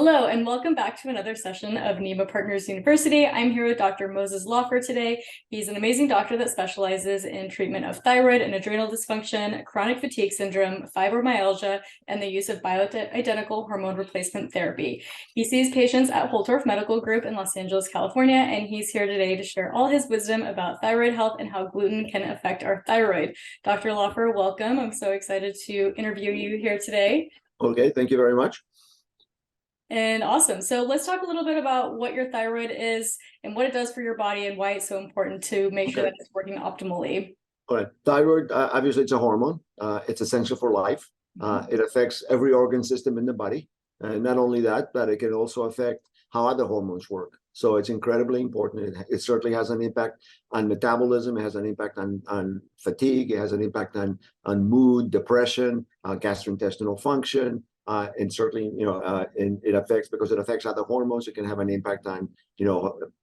Hello, and welcome back to another session of NIMA Partners University. I'm here with Dr. Moses Laufer today. He's an amazing doctor that specializes in treatment of thyroid and adrenal dysfunction, chronic fatigue syndrome, fibromyalgia, and the use of bioidentical hormone replacement therapy. He sees patients at Holtorf Medical Group in Los Angeles, California, and he's here today to share all his wisdom about thyroid health and how gluten can affect our thyroid. Dr. Laufer, welcome. I'm so excited to interview you here today. Okay, thank you very much. And awesome. So let's talk a little bit about what your thyroid is and what it does for your body and why it's so important to make sure that it's working optimally. All right. Thyroid, obviously, it's a hormone. It's essential for life. It affects every organ system in the body. And not only that, but it can also affect how other hormones work. So it's incredibly important. It certainly has an impact on metabolism. It has an impact on fatigue. It has an impact on mood, depression, gastrointestinal function. And certainly, and it affects, because it affects other hormones, it can have an impact on,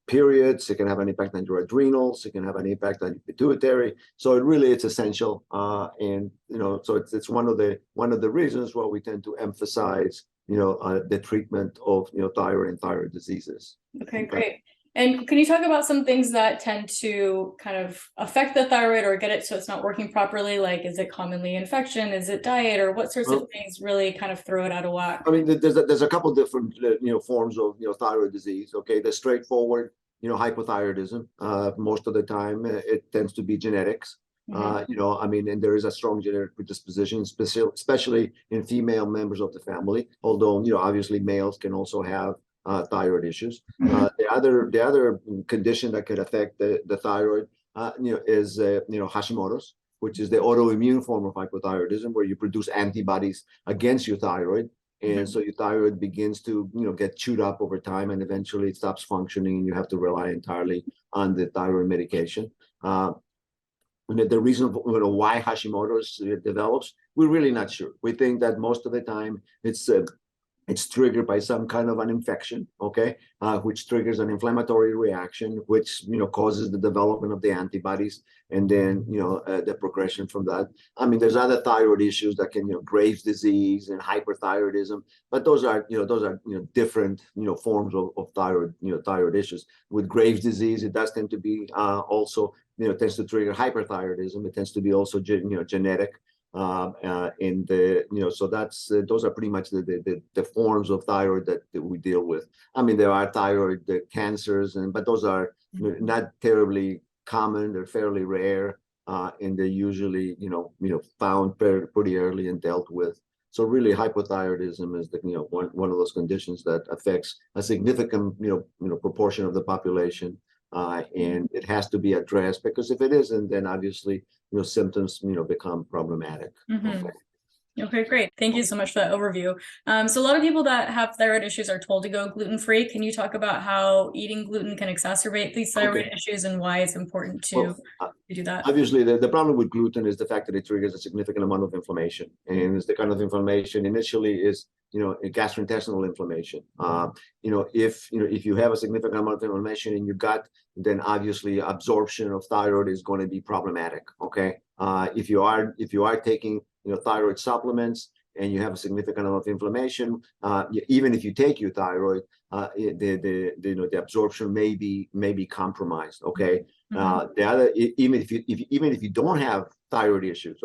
periods. It can have an impact on your adrenals. It can have an impact on your pituitary. So it's essential. And, so it's one of the reasons why we tend to emphasize, the treatment of, thyroid and thyroid diseases. Okay, great. And can you talk about some things that tend to kind of affect the thyroid or get it so it's not working properly? Like, is it commonly infection? Is it diet? Or what sorts of things really kind of throw it out of whack? I mean, there's a couple different, forms of, thyroid disease. Okay, the straightforward, hypothyroidism. Most of the time, it tends to be genetics. And there is a strong genetic predisposition, especially in female members of the family. Although, obviously males can also have thyroid issues. The other condition that could affect the thyroid, is Hashimoto's, which is the autoimmune form of hypothyroidism, where you produce antibodies against your thyroid, and so your thyroid begins to get chewed up over time, and eventually it stops functioning, and you have to rely entirely on the thyroid medication. And the reason why Hashimoto's develops, we're really not sure. We think that most of the time it's triggered by some kind of an infection, which triggers an inflammatory reaction, which causes the development of the antibodies, and then the progression from that. I mean, there's other thyroid issues that can, Graves' disease and hyperthyroidism, but those are different forms of thyroid issues. With Graves' disease, it does tend to be also tends to trigger hyperthyroidism. It tends to be also genetic. So that's those are pretty much the forms of thyroid that we deal with. I mean, there are thyroid cancers, but those are not terribly common. They're fairly rare, and they're usually found pretty early and dealt with. So really, hypothyroidism is one of those conditions that affects a significant proportion of the population. And it has to be addressed, because if it isn't, then obviously symptoms become problematic. Okay, great. Thank you so much for that overview. So a lot of people that have thyroid issues are told to go gluten-free. Can you talk about how eating gluten can exacerbate these thyroid issues and why it's important to do that? Obviously, the problem with gluten is the fact that it triggers a significant amount of inflammation. And it's the kind of inflammation initially is a gastrointestinal inflammation. If you have a significant amount of inflammation in your gut, then obviously absorption of thyroid is going to be problematic. If you are taking thyroid supplements and you have a significant amount of inflammation, even if you take your thyroid, the absorption may be compromised. The other, even if you don't have thyroid issues,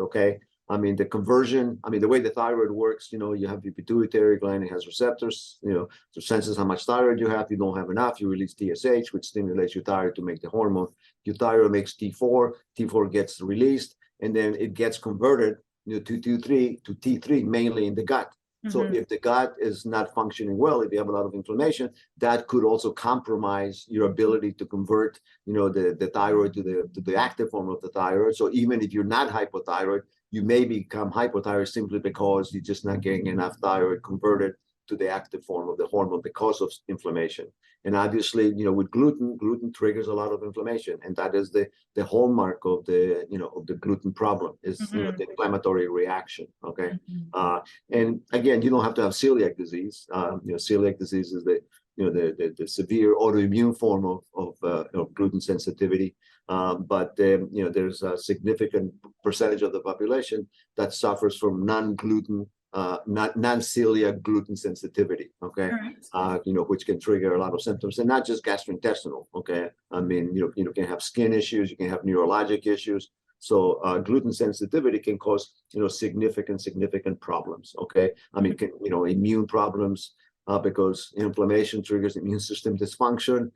I mean, the conversion, the way the thyroid works, you have your pituitary gland, it has receptors, so senses how much thyroid you have. If you don't have enough, you release TSH, which stimulates your thyroid to make the hormone. Your thyroid makes T4, T4 gets released, and then it gets converted to T3, mainly in the gut. So if the gut is not functioning well, if you have a lot of inflammation, that could also compromise your ability to convert, the thyroid to the active form of the thyroid. So even if you're not hypothyroid, you may become hypothyroid simply because you're just not getting enough thyroid converted to the active form of the hormone because of inflammation. And obviously, with gluten triggers a lot of inflammation, and that is the hallmark of the gluten problem is the inflammatory reaction. And again, you don't have to have celiac disease. Celiac disease is the severe autoimmune form of gluten sensitivity. But there's a significant percentage of the population that suffers from non-gluten non-celiac gluten sensitivity, okay? All right. Which can trigger a lot of symptoms, and not just gastrointestinal, okay? I mean, you can have skin issues, you can have neurologic issues. So gluten sensitivity can cause, significant problems, okay? I mean, immune problems, because inflammation triggers immune system dysfunction.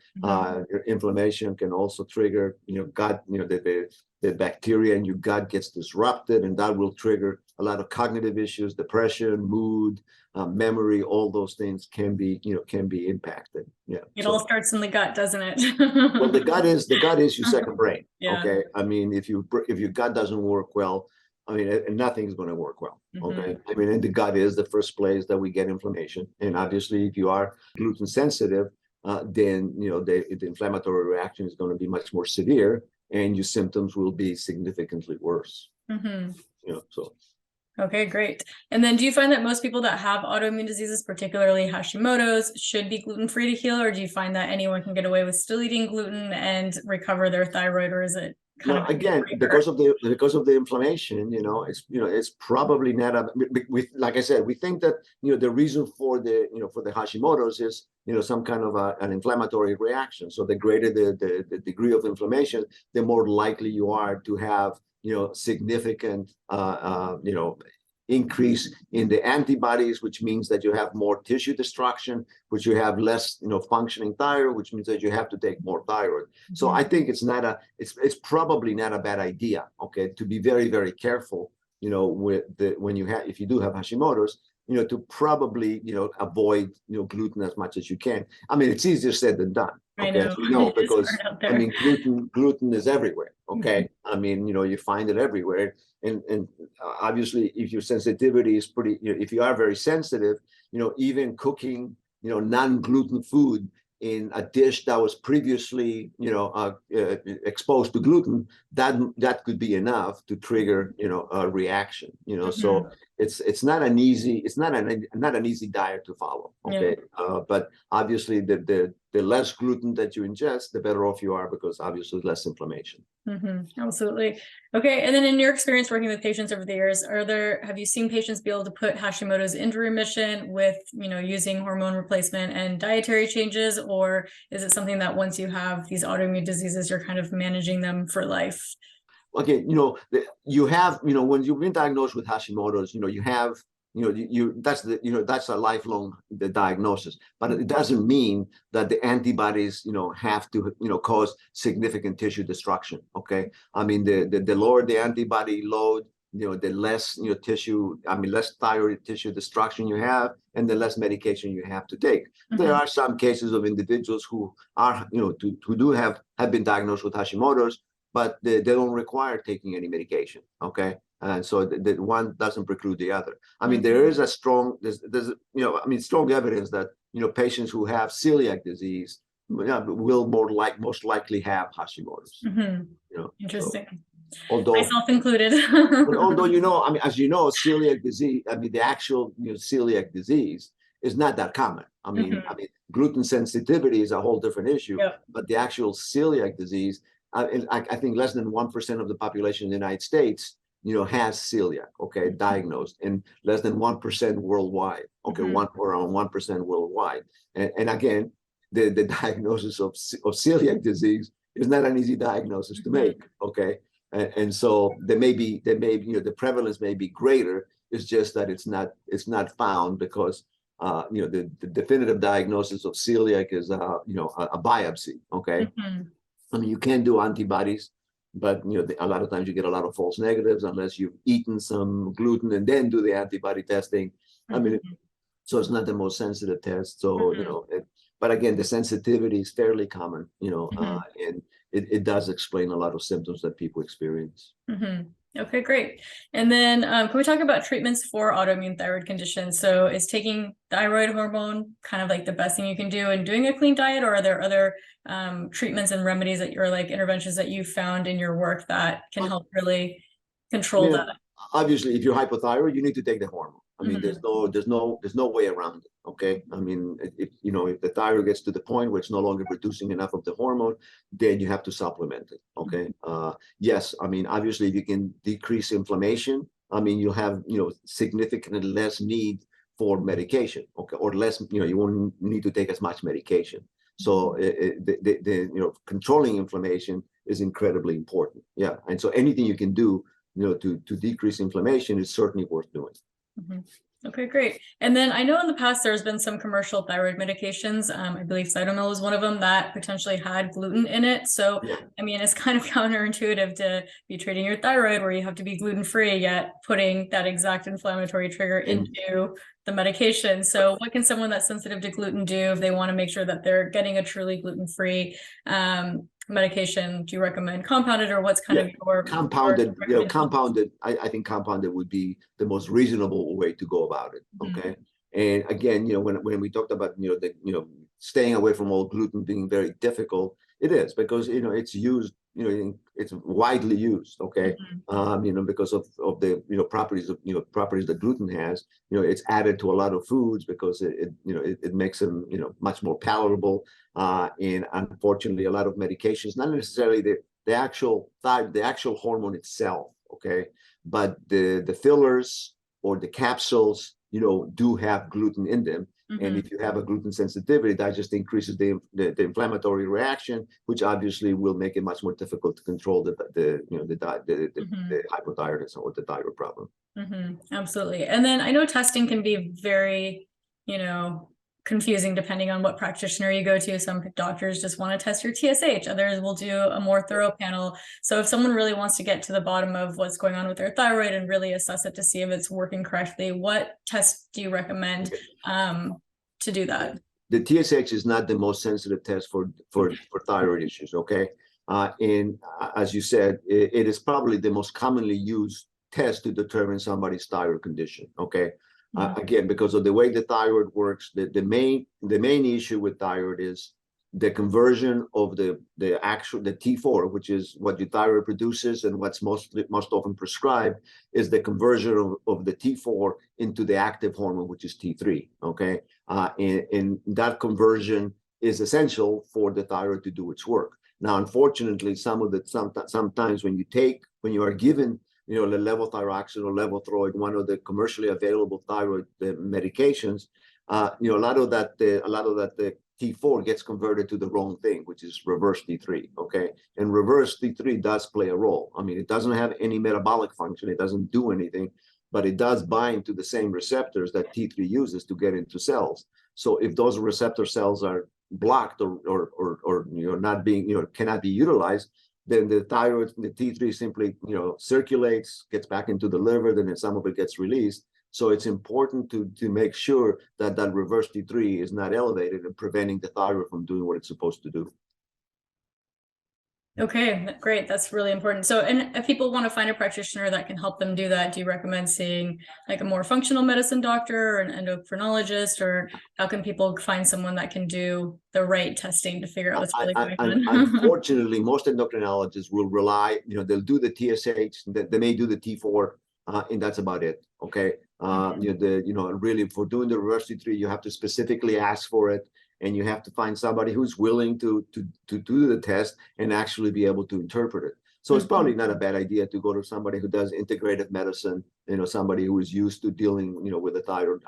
Inflammation can also trigger, gut, the bacteria in your gut gets disrupted, and that will trigger a lot of cognitive issues, depression, mood, memory. All those things can be impacted. Yeah. It all starts in the gut, doesn't it? Well, the gut is your second brain. Yeah. Okay. I mean, if your gut doesn't work well, I mean, nothing's going to work well. Okay. I mean, and the gut is the first place that we get inflammation. And obviously, if you are gluten sensitive, then the inflammatory reaction is going to be much more severe, and your symptoms will be significantly worse. So. Okay, great. And then do you find that most people that have autoimmune diseases, particularly Hashimoto's, should be gluten-free to heal, or do you find that anyone can get away with still eating gluten and recover their thyroid, or is it kind of again, because of the inflammation, it's probably not like I said, we think that the reason for the Hashimoto's is some kind of an inflammatory reaction. So the greater the degree of inflammation, the more likely you are to have significant increase in the antibodies, which means that you have more tissue destruction, which you have less functioning thyroid, which means that you have to take more thyroid. So I think it's probably not a bad idea, okay, to be very, very careful if you do have Hashimoto's, to probably avoid gluten as much as you can. I mean, it's easier said than done. Okay, I know. Because I mean, gluten is everywhere. Okay, I mean, you find it everywhere, and obviously, if your sensitivity is pretty, if you are very sensitive, even cooking, non-gluten food in a dish that was previously, exposed to gluten, that could be enough to trigger, a reaction. So it's not an easy diet to follow. Okay, but obviously the less gluten that you ingest, the better off you are, because obviously less inflammation. Absolutely. Okay, and then in your experience working with patients over the years, have you seen patients be able to put Hashimoto's into remission with using hormone replacement and dietary changes, or is it something that once you have these autoimmune diseases, you're kind of managing them for life? Okay, you have when you've been diagnosed with Hashimoto's, you have that's a lifelong diagnosis, but it doesn't mean that the antibodies have to cause significant tissue destruction. Okay, I mean the lower the antibody load, the less less thyroid tissue destruction you have, and the less medication you have to take. There are some cases of individuals who are who have been diagnosed with Hashimoto's, but they don't require taking any medication. Okay. And so the one doesn't preclude the other. I mean, there is strong evidence that patients who have celiac disease will most likely have Hashimoto's. Interesting. So, although myself included. although I mean, as you know, celiac disease, I mean, the actual celiac disease is not that common. I mean, gluten sensitivity is a whole different issue, but the actual celiac disease, I think less than 1% of the population in the United States has celiac, okay, diagnosed, and less than 1% worldwide, okay, around 1% worldwide. And again, the diagnosis of celiac disease is not an easy diagnosis to make, okay? And so there may be the prevalence may be greater. It's just that it's not found because the definitive diagnosis of celiac is a biopsy, okay? I mean, you can do antibodies, but a lot of times you get a lot of false negatives unless you've eaten some gluten and then do the antibody testing. I mean, so it's not the most sensitive test. So but again, the sensitivity is fairly common, and it does explain a lot of symptoms that people experience. Okay, great. And then can we talk about treatments for autoimmune thyroid conditions? So is taking thyroid hormone kind of like the best thing you can do and doing a clean diet, or are there other treatments and remedies interventions that you found in your work that can help really control that? Obviously, if you're hypothyroid, you need to take the hormone. I mean, there's no way around it. Okay. I mean, if the thyroid gets to the point where it's no longer producing enough of the hormone, then you have to supplement it. Okay. Yes. I mean, obviously, if you can decrease inflammation, I mean, you'll have, significantly less need for medication, okay, or less, you won't need to take as much medication. So controlling inflammation is incredibly important. Yeah, and so anything you can do, to decrease inflammation is certainly worth doing. Mm-hmm. Okay, great. And then I know in the past there's been some commercial thyroid medications. I believe Cytomel is one of them that potentially had gluten in it. So, Yeah. I mean, it's kind of counterintuitive to be treating your thyroid where you have to be gluten-free, yet putting that exact inflammatory trigger into the medication. So what can someone that's sensitive to gluten do if they want to make sure that they're getting a truly gluten-free medication? Do you recommend compounded, or what's kind of your compounded? Compounded. I think compounded would be the most reasonable way to go about it. Okay. And again, when we talked about staying away from all gluten being very difficult, it is because it's used, it's widely used. Okay. Because of the properties that gluten has. It's added to a lot of foods because it makes them much more palatable. And unfortunately, a lot of medications, not necessarily the actual hormone itself, okay, but the fillers or the capsules, do have gluten in them. And if you have a gluten sensitivity, that just increases the inflammatory reaction, which obviously will make it much more difficult to control the hypothyroidism or the thyroid problem. Absolutely. And then I know testing can be very, confusing depending on what practitioner you go to. Some doctors just want to test your TSH. Others will do a more thorough panel. So if someone really wants to get to the bottom of what's going on with their thyroid and really assess it to see if it's working correctly, what test do you recommend to do that? The TSH is not the most sensitive test for thyroid issues, okay? And as you said, it is probably the most commonly used test to determine somebody's thyroid condition, okay? Again, because of the way the thyroid works, the main issue with thyroid is the conversion of the T4, which is what your thyroid produces and what's most often prescribed, is the conversion of the T4 into the active hormone, which is T3. Okay, and that conversion is essential for the thyroid to do its work. Now, unfortunately, sometimes when you are given the levothyroxine or Levothyroid, one of the commercially available thyroid medications, a lot of that the T4 gets converted to the wrong thing, which is reverse T3. Okay, and reverse T3 does play a role. I mean, it doesn't have any metabolic function; it doesn't do anything, but it does bind to the same receptors that T3 uses to get into cells. So if those receptor cells are blocked or not being cannot be utilized, then the thyroid, the T3 simply circulates, gets back into the liver, then some of it gets released. So it's important to make sure that reverse T3 is not elevated and preventing the thyroid from doing what it's supposed to do. Okay, great. That's really important. So, and if people want to find a practitioner that can help them do that, do you recommend seeing like a more functional medicine doctor or an endocrinologist, or how can people find someone that can do the right testing to figure out what's really going on? Unfortunately, most endocrinologists will rely, they'll do the TSH, they may do the T4, and that's about it. Okay. Really for doing the reverse T3, you have to specifically ask for it. And you have to find somebody who's willing to do the test and actually be able to interpret it. So it's probably not a bad idea to go to somebody who does integrative medicine, somebody who is used to dealing, with the thyroid.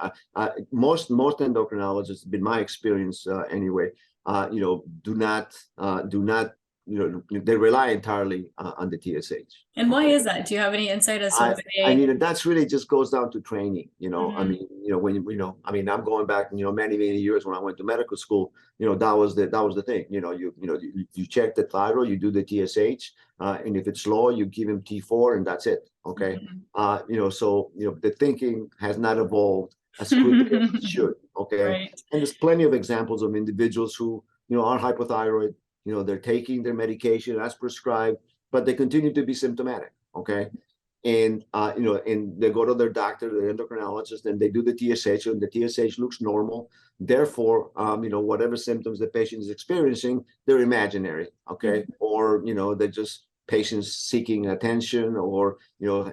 Most endocrinologists, in my experience anyway, do not they rely entirely on the TSH. And why is that? Do you have any insight as to I mean, that's really just goes down to training. I mean, when I'm going back, many years when I went to medical school, that was the thing. You check the thyroid, you do the TSH, and if it's low, you give him T4, and that's it. Okay, so the thinking has not evolved as quickly as it should. Okay, Right. And there's plenty of examples of individuals who are hypothyroid. They're taking their medication as prescribed, but they continue to be symptomatic. Okay. And, and they go to their doctor, the endocrinologist, and they do the TSH, and the TSH looks normal. Therefore, whatever symptoms the patient is experiencing, they're imaginary. Okay. Or, they're just patients seeking attention or,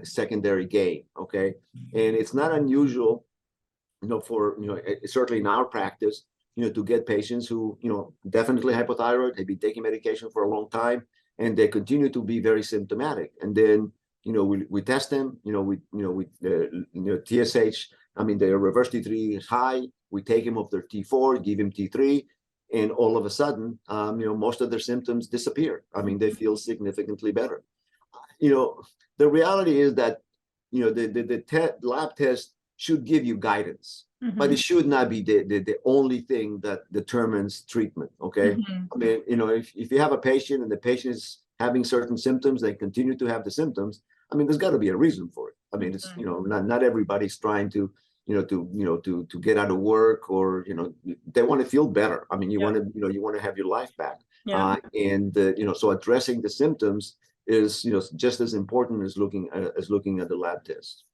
secondary gain. Okay. And it's not unusual, for, certainly in our practice, to get patients who, definitely hypothyroid, they've been taking medication for a long time, and they continue to be very symptomatic. And then, we test them, TSH, I mean, their reverse T3 is high. We take them off their T4, give them T3, and all of a sudden, most of their symptoms disappear. I mean, they feel significantly better. The reality is that, the lab test should give you guidance, but it should not be the only thing that determines treatment. Okay. I mean, if you have a patient and the patient is having certain symptoms, they continue to have the symptoms. I mean, there's got to be a reason for it. I mean, it's, not everybody's trying to get out of work, or, they want to feel better. I mean, you want to have your life back. So addressing the symptoms is, just as important as looking at the lab test.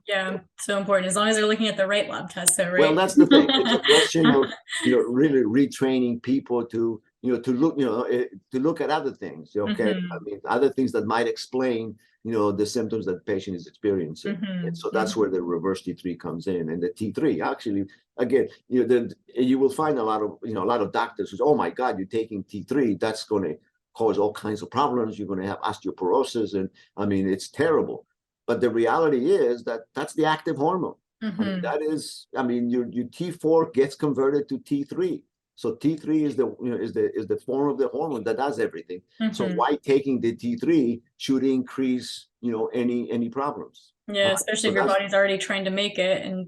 Yeah, so important, as long as they're looking at the right lab test. So, right. Well, that's the thing. It's a question of, really retraining people to, to look at other things. Okay. I mean, other things that might explain, the symptoms that the patient is experiencing. And so that's where the reverse T3 comes in. And the T3 actually, again, you will find a lot of doctors who say, oh my God, you're taking T3, that's going to cause all kinds of problems. You're going to have osteoporosis. And I mean, it's terrible. But the reality is that that's the active hormone. I mean, that is, your T4 gets converted to T3. So T3 is the form of the hormone that does everything. So why taking the T3 should increase, any problems? Yeah, especially if your body's already trying to make it. And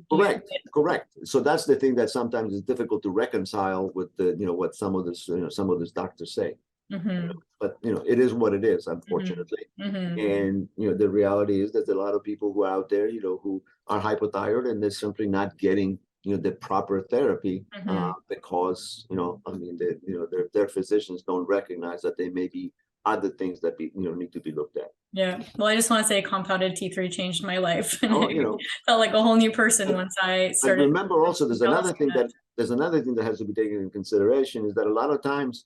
correct. So that's the thing that sometimes is difficult to reconcile with the, what some of these doctors say. But it is what it is, unfortunately. And the reality is that there's a lot of people who are out there, who are hypothyroid, and they're simply not getting the proper therapy because their physicians don't recognize that there may be other things that need to be looked at. Yeah, well, I just want to say compounded T3 changed my life. And felt like a whole new person once I started. And remember also, there's another thing that has to be taken into consideration, is that a lot of times,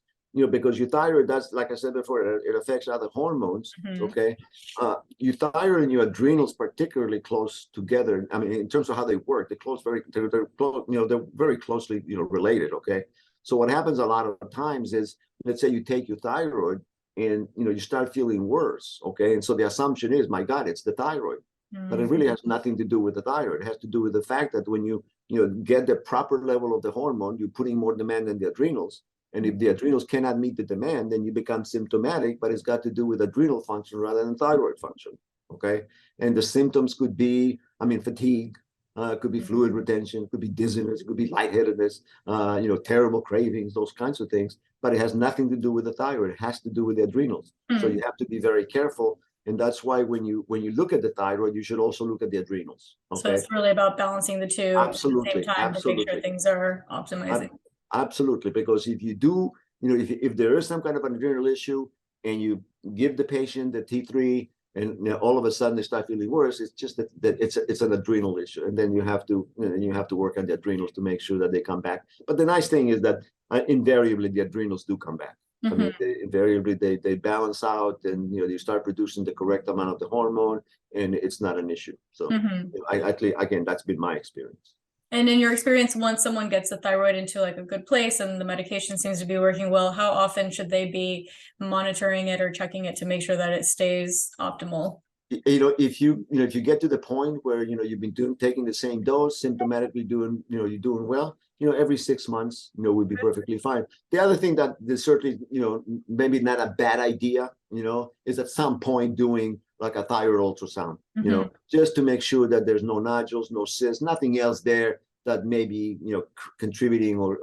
because your thyroid does, like I said before, it affects other hormones. Okay. Your thyroid and your adrenals particularly close together. I mean, in terms of how they work, they're very closely, related. Okay. So what happens a lot of times is, let's say you take your thyroid and, you start feeling worse. Okay. And so the assumption is, my God, it's the thyroid. But it really has nothing to do with the thyroid. It has to do with the fact that when you get the proper level of the hormone, you're putting more demand on the adrenals. And if the adrenals cannot meet the demand, then you become symptomatic, but it's got to do with adrenal function rather than thyroid function. Okay. And the symptoms could be, fatigue, could be fluid retention, could be dizziness, could be lightheadedness, terrible cravings, those kinds of things. But it has nothing to do with the thyroid. It has to do with the adrenals. So you have to be very careful. And that's why when you look at the thyroid, you should also look at the adrenals. Okay? So it's really about balancing the two at the same time to make sure things are optimizing. Absolutely, because if you do, if there is some kind of an adrenal issue and you give the patient the T3 and all of a sudden they start feeling worse, it's just that it's an adrenal issue, and then you have to work on the adrenals to make sure that they come back. But the nice thing is that invariably the adrenals do come back. I mean, invariably they balance out, and you start producing the correct amount of the hormone, and it's not an issue. So again, that's been my experience. And in your experience, once someone gets the thyroid into like a good place and the medication seems to be working well, how often should they be monitoring it or checking it to make sure that it stays optimal? If you get to the point where you've been taking the same dose, symptomatically you're doing well, every 6 months, would be perfectly fine. The other thing that is certainly, maybe not a bad idea, is at some point doing like a thyroid ultrasound, just to make sure that there's no nodules, no cysts, nothing else there that may be, contributing or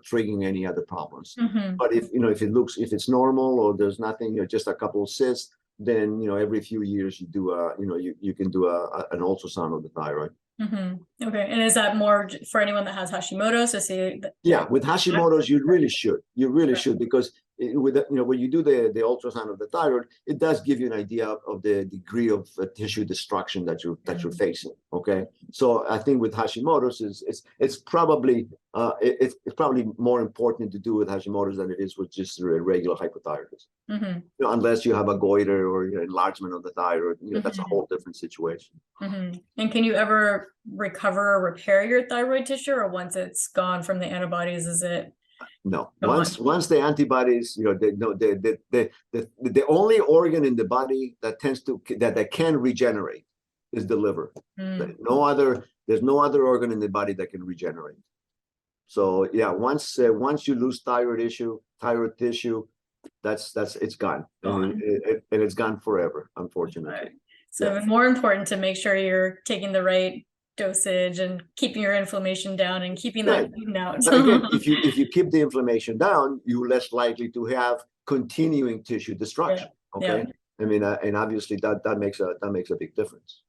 triggering any other problems. But if it's normal or there's nothing, just a couple of cysts, then, every few years you do you can do an ultrasound of the thyroid. Okay. And is that more for anyone that has Hashimoto's to see that? Yeah, with Hashimoto's, you really should, because when you do the ultrasound of the thyroid, it does give you an idea of the degree of tissue destruction that you're facing. Okay, so I think with Hashimoto's it's probably more important to do with Hashimoto's than it is with just regular hypothyroidism. Unless you have a goiter or enlargement of the thyroid, that's a whole different situation. And can you ever recover or repair your thyroid tissue, or once it's gone from the antibodies, is it No. Go on. Once the antibodies, the only organ in the body that that can regenerate is the liver. Mm. There's no other organ in the body that can regenerate. So yeah, once you lose thyroid tissue, it's gone, and it's gone forever, unfortunately. Right. So more important to make sure you're taking the right dosage and keeping your inflammation down and keeping that gluten out. But again, if you keep the inflammation down, you're less likely to have continuing tissue destruction. Okay. I mean, and obviously that makes a big difference.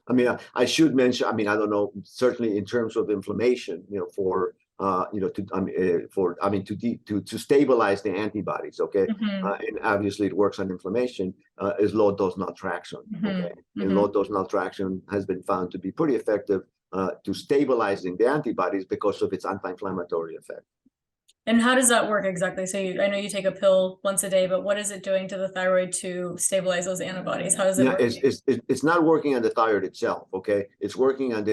I mean, I should mention, I mean, I don't know, certainly in terms of inflammation, to stabilize the antibodies, okay? And obviously it works on inflammation, is low dose naltrexone, okay? And low dose naltrexone has been found to be pretty effective to stabilizing the antibodies because of its anti-inflammatory effect. And how does that work exactly? So I know you take a pill once a day, but what is it doing to the thyroid to stabilize those antibodies? How does it work? It's not working on the thyroid itself, okay? It's working on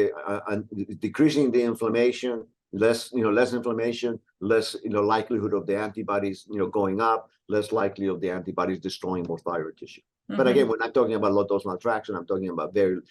decreasing the inflammation, less inflammation, less likelihood of the antibodies going up, less likely of the antibodies destroying more thyroid tissue. But again, we're not talking about low dose naltrexone. I'm talking about the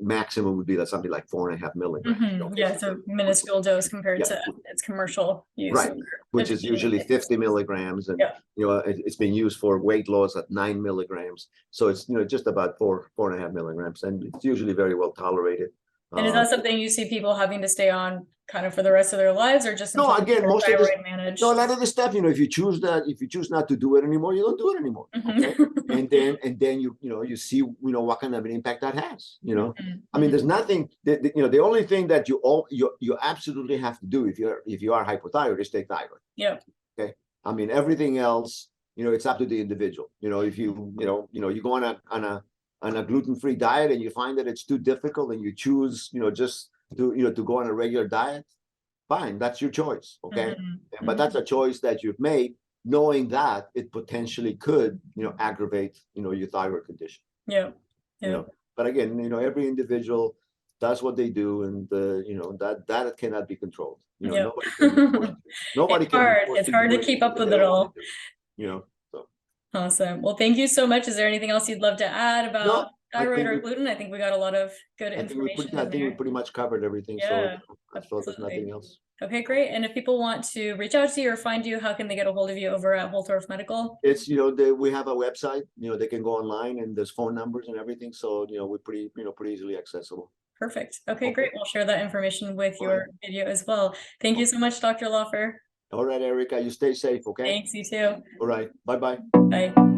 maximum would be something like 4.5 milligrams. Yeah, so minuscule dose compared to its commercial use. Right, which is usually 50 milligrams, and it's been used for weight loss at 9 milligrams. So it's just about 4.5 milligrams, and it's usually very well tolerated. And is that something you see people having to stay on kind of for the rest of their lives, or just no? Again, most of this, managed? no, a lot of the stuff, if you choose not to do it anymore, you don't do it anymore. Okay, and then you see what kind of an impact that has. I mean, there's nothing. The only thing that you absolutely have to do if you are hypothyroid is take thyroid. Yeah. Okay. I mean, everything else, it's up to the individual. If you go on a gluten-free diet and you find that it's too difficult and you choose, just to go on a regular diet, fine, that's your choice. Okay. But that's a choice that you've made, knowing that it potentially could, aggravate, your thyroid condition. Yeah. But again, every individual does what they do, and that cannot be controlled. Nobody can nobody it's hard to keep up with it all. So. Awesome. Well, thank you so much. Is there anything else you'd love to add about thyroid or gluten? I think we got a lot of good information. I think we pretty much covered everything. Yeah, so there's nothing else. Okay, great. And if people want to reach out to you or find you, how can they get a hold of you over at Holtorf Medical? It's we have a website. They can go online, and there's phone numbers and everything. So we're pretty easily accessible. Perfect. Okay, great. We'll share that information with your video as well. Thank you so much, Dr. Laufer. All right, Erika, you stay safe, okay? Thanks, you too. All right, bye-bye. Bye.